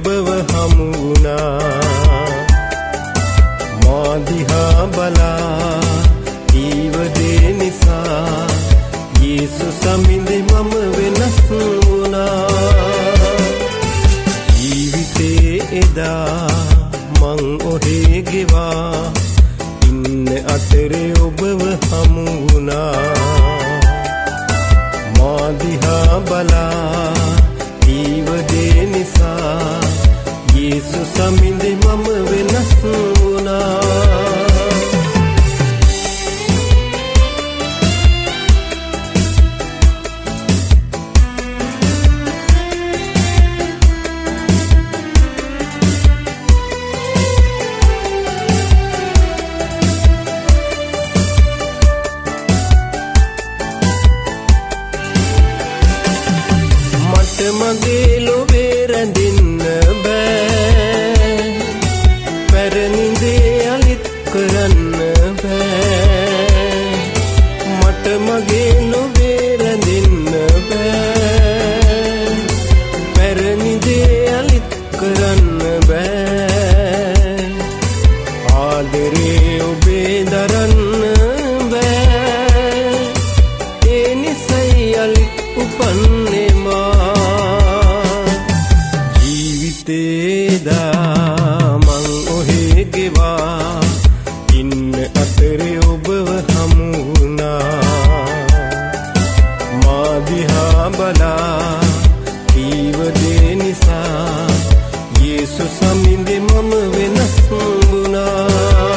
ඔබව හමු වුණා මා දිහා බලා ඊවදේ නිසා යේසුස් සමිඳේ මම වෙනස් වුණා ජීවිතේ එදා මං ඔහේ ගෙවා ඉන්න අතරේ ඔබව හමු වුණා මා දිහා බලා ඊවදේ නිසා යේසුස් සමිඳේ මම වෙනස් වුණා මගේ ලොවේ රැඳෙන්න බෑ පැරණි දේ අලිත් කරන්න බෑ මට මගේ ලොවේ රැඳෙන්න බෑ පැරණි දේ අලිත් කරන්න බෑ ආදරේ ඔබේ දරන්න බෑ ඒ නිසයි අලිත් උපන්නේ තේදා මං ඔහේ ගෙවා ඉන්න අතරේ ඔබව හමු වුණා මා දිහා බලා ඊවදේ නිසා යේසුස් සමිඳේ මම වෙනස් වුණා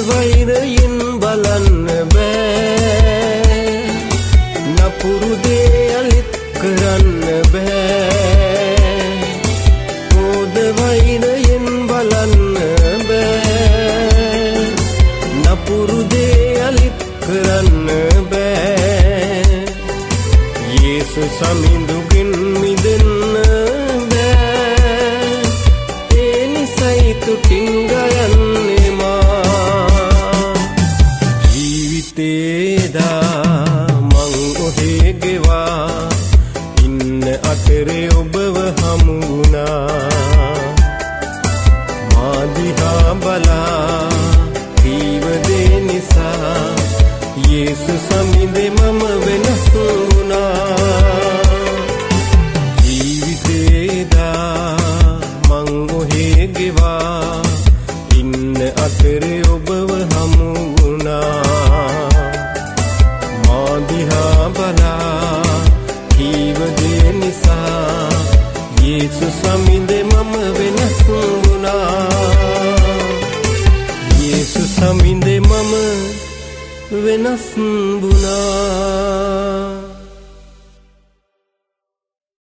වෛරයෙන් බලන්න බෑ නපුරු දේ අලිත් කරන්න බෑ පොද වෛරයෙන් බලන්න බෑ නපුරු දේ අලිත් කරන්න බෑ යේසුස් සමිඳුගෙන් මිදෙන්න බෑ ඒ නිසයි තුටින් ගයන්නේ තේදා මං ඔහේ ගෙවා ඉන්න අතරේ ඔබව හමු වුණා මා දිහා බලා ඊවදේ නිසා යේසුස් සමිඳේ මම වෙනස් වුණා ජීවිතේදා මං ඔහේ ගෙවා ඉන්න අතරේ ඔබව හමු වුණා දිහා බලා ඊවදේ නිසා යේසුස් සමිඳේ මම වෙනස් වුණා යේසුස් සමිඳේ මම වෙනස් වුණා